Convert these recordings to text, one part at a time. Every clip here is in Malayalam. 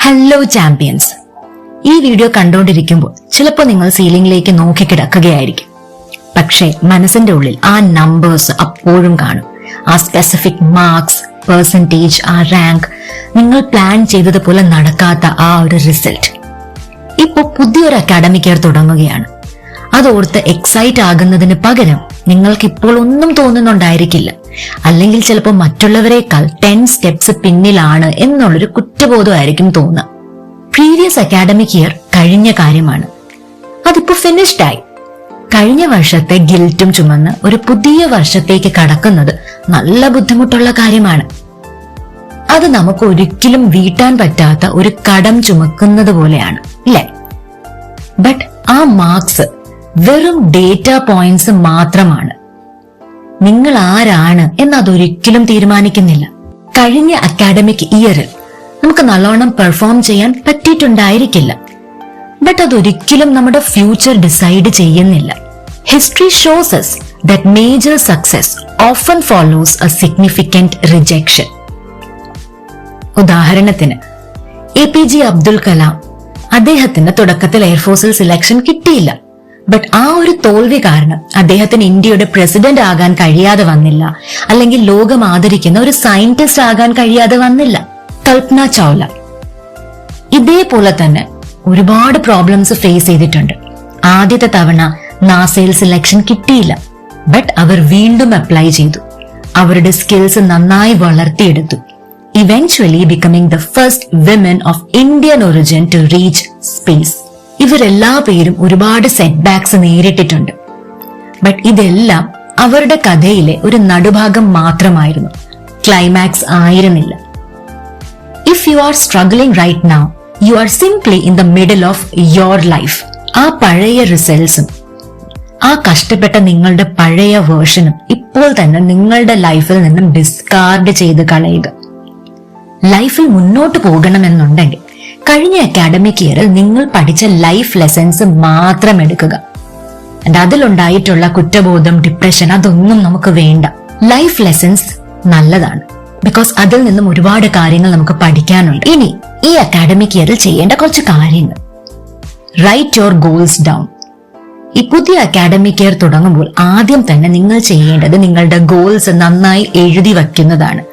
ഹലോ ചാമ്പ്യൻസ്, ഈ വീഡിയോ കണ്ടുകൊണ്ടിരിക്കുമ്പോൾ ചിലപ്പോൾ നിങ്ങൾ സീലിംഗിലേക്ക് നോക്കി കിടക്കുകയായിരിക്കും. പക്ഷേ മനസ്സിന്റെ ഉള്ളിൽ ആ നമ്പേഴ്സ് അപ്പോഴും കാണും. ആ സ്പെസിഫിക് മാർക്സ്, പെർസെന്റേജ്, ആ റാങ്ക്, നിങ്ങൾ പ്ലാൻ ചെയ്തതുപോലെ നടക്കാത്ത ആ ഒരു റിസൾട്ട്. ഇപ്പോൾ പുതിയൊരു അക്കാഡമിക് ഇയർ തുടങ്ങുകയാണ്. അതോർത്ത് എക്സൈറ്റ് ആകുന്നതിന് പകരം നിങ്ങൾക്ക് ഇപ്പോൾ ഒന്നും തോന്നുന്നുണ്ടായിരിക്കില്ല, അല്ലെങ്കിൽ ചിലപ്പോൾ മറ്റുള്ളവരെക്കാൾ 10 സ്റ്റെപ്സ് പിന്നിലാണ് എന്നുള്ളൊരു കുറ്റബോധമായിരിക്കും തോന്നുക. പ്രീവിയസ് അക്കാഡമിക് ഇയർ കഴിഞ്ഞ കാര്യമാണ്, അതിപ്പോ ഫിനിഷ്ഡ് ആയി. കഴിഞ്ഞ വർഷത്തെ ഗിൽറ്റും ചുമന്ന് ഒരു പുതിയ വർഷത്തേക്ക് കടക്കുന്നത് നല്ല ബുദ്ധിമുട്ടുള്ള കാര്യമാണ്. അത് നമുക്ക് ഒരിക്കലും വീട്ടാൻ പറ്റാത്ത ഒരു കടം ചുമക്കുന്നത് പോലെയാണ്, ഇല്ലേ? ബട്ട് ആ മാർക്സ് വെറും ഡേറ്റ പോയിന്റ്സ് മാത്രമാണ്. നിങ്ങൾ ആരാണ് എന്നതൊരിക്കലും തീരുമാനിക്കുന്നില്ല. കഴിഞ്ഞ അക്കാഡമിക് ഇയറിൽ നമുക്ക് നല്ലോണം പെർഫോം ചെയ്യാൻ പറ്റിയിട്ടുണ്ടായിരിക്കില്ല, ബട്ട് അതൊരിക്കലും നമ്മുടെ ഫ്യൂച്ചർ ഡിസൈഡ് ചെയ്യുന്നില്ല. History shows us that major success often follows a significant rejection. ഉദാഹരണത്തിന് APJ അബ്ദുൽ കലാം, അദ്ദേഹത്തിന് തുടക്കത്തിൽ എയർഫോഴ്സിൽ സെലക്ഷൻ കിട്ടിയില്ല. ബട്ട് ആ ഒരു തോൽവി കാരണം അദ്ദേഹത്തിന് ഇന്ത്യയുടെ പ്രസിഡന്റ് ആകാൻ കഴിയാതെ വന്നില്ല, അല്ലെങ്കിൽ ലോകം ആദരിക്കുന്ന ഒരു സയന്റിസ്റ്റ് ആകാൻ കഴിയാതെ വന്നില്ല. കൽപ്പന ചൗല ഇതേപോലെ തന്നെ ഒരുപാട് പ്രോബ്ലംസ് ഫേസ് ചെയ്തിട്ടുണ്ട്. ആദ്യത്തെ തവണ നാസയിൽ സെലക്ഷൻ കിട്ടിയില്ല, ബട്ട് അവർ വീണ്ടും അപ്ലൈ ചെയ്തു, അവരുടെ സ്കിൽസ് നന്നായി വളർത്തിയെടുത്തു, eventually becoming the first women of Indian origin to reach space. ഇവരെല്ലാ പേരും ഒരുപാട് സെറ്റ് ബാക്സ് നേരിട്ടിട്ടുണ്ട്. ബട്ട് ഇതെല്ലാം അവരുടെ കഥയിലെ ഒരു നടുഭാഗം മാത്രമായിരുന്നു, ക്ലൈമാക്സ് ആയിരുന്നില്ല. If you are struggling right now, you are simply in the middle of your life. ആ പഴയ റിസൾട്ട്സും ആ കഷ്ടപ്പെട്ട നിങ്ങളുടെ പഴയ വേർഷനും ഇപ്പോൾ തന്നെ നിങ്ങളുടെ ലൈഫിൽ നിന്നും ഡിസ്കാർഡ് ചെയ്ത് കളയുക. ലൈഫിൽ മുന്നോട്ട് പോകണമെന്നുണ്ടെങ്കിൽ കഴിഞ്ഞ അക്കാഡമിക് ഇയറിൽ നിങ്ങൾ പഠിച്ച ലൈഫ് ലെസൺസ് മാത്രം എടുക്കുക. അതിലുണ്ടായിട്ടുള്ള കുറ്റബോധം, ഡിപ്രഷൻ, അതൊന്നും നമുക്ക് വേണ്ട. ലൈഫ് ലെസൺസ് നല്ലതാണ്, ബിക്കോസ് അതിൽ നിന്നും ഒരുപാട് കാര്യങ്ങൾ നമുക്ക് പഠിക്കാനുണ്ട്. ഇനി ഈ അക്കാഡമിക് ഇയറിൽ ചെയ്യേണ്ട കുറച്ച് കാര്യങ്ങൾ. Write your goals down. ഈ പുതിയ അക്കാഡമിക് ഇയർ തുടങ്ങുമ്പോൾ ആദ്യം തന്നെ നിങ്ങൾ ചെയ്യേണ്ടത് നിങ്ങളുടെ ഗോൾസ് നന്നായി എഴുതി വയ്ക്കുന്നതാണ്.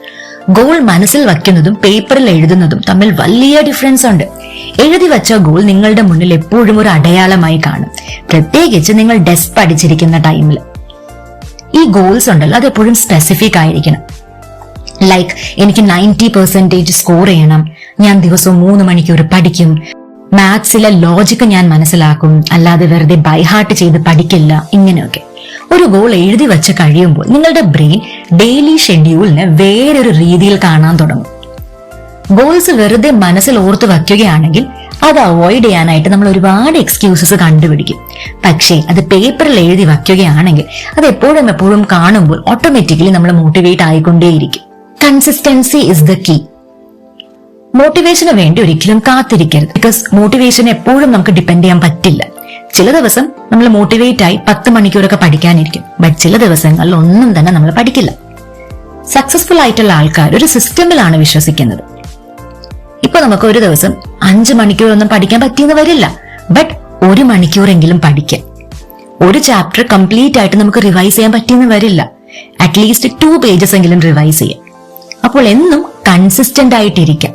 ഗോൾ മനസ്സിൽ വയ്ക്കുന്നതും പേപ്പറിൽ എഴുതുന്നതും തമ്മിൽ വലിയ ഡിഫറൻസ് ഉണ്ട്. എഴുതി വച്ച ഗോൾ നിങ്ങളുടെ മുന്നിൽ എപ്പോഴും ഒരു അടയാളമായി കാണും, പ്രത്യേകിച്ച് നിങ്ങൾ ഡെസ്ക് പഠിച്ചിരിക്കുന്ന ടൈമിൽ. ഈ ഗോൾസ് ഉണ്ടല്ലോ, അതെപ്പോഴും സ്പെസിഫിക് ആയിരിക്കണം. ലൈക്ക് എനിക്ക് 90% സ്കോർ ചെയ്യണം, ഞാൻ ദിവസവും 3 മണിക്കൂർ പഠിക്കും, മാത്സിലെ ലോജിക്ക് ഞാൻ മനസ്സിലാക്കും, അല്ലാതെ വെറുതെ ബൈഹാർട്ട് ചെയ്ത് പഠിക്കില്ല, ഇങ്ങനെയൊക്കെ. ഒരു ഗോൾ എഴുതി വെച്ച് കഴിയുമ്പോൾ നിങ്ങളുടെ ബ്രെയിൻ ഡെയിലി ഷെഡ്യൂളിനെ വേറൊരു രീതിയിൽ കാണാൻ തുടങ്ങും. ഗോൾസ് വെറുതെ മനസ്സിൽ ഓർത്ത് വയ്ക്കുകയാണെങ്കിൽ അത് അവോയ്ഡ് ചെയ്യാനായിട്ട് നമ്മൾ ഒരുപാട് എക്സ്ക്യൂസസ് കണ്ടുപിടിക്കും. പക്ഷേ അത് പേപ്പറിൽ എഴുതി വയ്ക്കുകയാണെങ്കിൽ അത് എപ്പോഴും കാണുമ്പോൾ ഓട്ടോമാറ്റിക്കലി നമ്മൾ മോട്ടിവേറ്റ് ആയിക്കൊണ്ടേയിരിക്കും. Consistency is the key. മോട്ടിവേഷന് വേണ്ടി ഒരിക്കലും കാത്തിരിക്കരുത്, ബിക്കോസ് മോട്ടിവേഷൻ എപ്പോഴും നമുക്ക് ഡിപ്പെൻഡ് ചെയ്യാൻ പറ്റില്ല. ചില ദിവസം നമ്മൾ മോട്ടിവേറ്റ് ആയി 10 മണിക്കൂറൊക്കെ പഠിക്കാനിരിക്കും, ബട്ട് ചില ദിവസങ്ങളിൽ ഒന്നും തന്നെ നമ്മൾ പഠിക്കില്ല. സക്സസ്ഫുൾ ആയിട്ടുള്ള ആൾക്കാർ ഒരു സിസ്റ്റമിലാണ് വിശ്വസിക്കുന്നത്. ഇപ്പൊ നമുക്ക് ഒരു ദിവസം 5 മണിക്കൂറൊന്നും പഠിക്കാൻ പറ്റിയെന്ന് വരില്ല, ബട്ട് 1 മണിക്കൂറെങ്കിലും പഠിക്കാം. ഒരു ചാപ്റ്റർ കംപ്ലീറ്റ് ആയിട്ട് നമുക്ക് റിവൈസ് ചെയ്യാൻ പറ്റിയെന്ന് വരില്ല, അറ്റ്ലീസ്റ്റ് 2 പേജസ് എങ്കിലും റിവൈസ് ചെയ്യാം. അപ്പോൾ എന്നും കൺസിസ്റ്റന്റ് ആയിട്ടിരിക്കാം.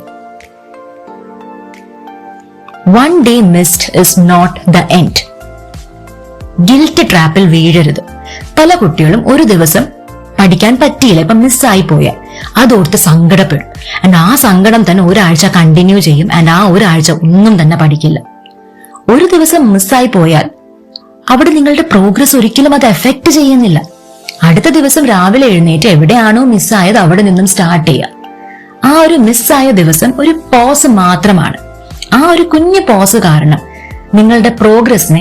One day missed is not the end. Guilt ട്രാപ്പിൽ വീഴരുത്. പല കുട്ടികളും ഒരു ദിവസം പഠിക്കാൻ പറ്റിയില്ല, ഇപ്പൊ മിസ്സായി പോയാൽ അതോർത്ത് സങ്കടപ്പെടും. ആൻഡ് ആ സങ്കടം തന്നെ ഒരാഴ്ച കണ്ടിന്യൂ ചെയ്യും, ആൻഡ് ആ ഒരാഴ്ച ഒന്നും തന്നെ പഠിക്കില്ല. ഒരു ദിവസം മിസ്സായി പോയാൽ അവിടെ നിങ്ങളുടെ പ്രോഗ്രസ് ഒരിക്കലും അത് എഫക്ട് ചെയ്യുന്നില്ല. അടുത്ത ദിവസം രാവിലെ എഴുന്നേറ്റ് എവിടെയാണോ മിസ്സായത് അവിടെ നിന്നും സ്റ്റാർട്ട് ചെയ്യുക. ആ ഒരു മിസ്സായ ദിവസം ഒരു പോസ് മാത്രമാണ്. ആ ഒരു കുഞ്ഞു പോസ് കാരണം നിങ്ങളുടെ പ്രോഗ്രസിനെ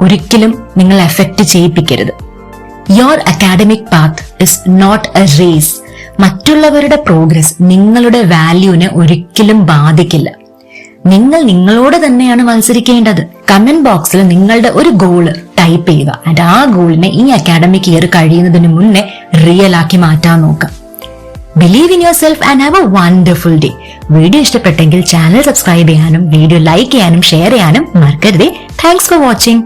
ഒരിക്കലും നിങ്ങൾ എഫക്ട് ചെയ്യിപ്പിക്കരുത്. Your academic path is not a race. മറ്റുള്ളവരുടെ പ്രോഗ്രസ് നിങ്ങളുടെ വാല്യൂവിനെ ഒരിക്കലും ബാധിക്കില്ല. നിങ്ങൾ നിങ്ങളോട് തന്നെയാണ് മത്സരിക്കേണ്ടത്. കമന്റ് ബോക്സിൽ നിങ്ങളുടെ ഒരു ഗോള് ടൈപ്പ് ചെയ്യുക, ആൻഡ് ആ ഗോളിനെ ഈ അക്കാഡമിക് ഇയർ കഴിയുന്നതിന് മുന്നേ റിയൽ ആക്കി മാറ്റാൻ നോക്കാം. Believe in your self and have A wonderful day. Video ഇഷ്ടപ്പെട്ടെങ്കിൽ ചാനൽ സബ്സ്ക്രൈബ് ചെയ്യാനും വീഡിയോ ലൈക്ക് ചെയ്യാനും ഷെയർ ചെയ്യാനും മറക്കരുതേ. Thanks for watching.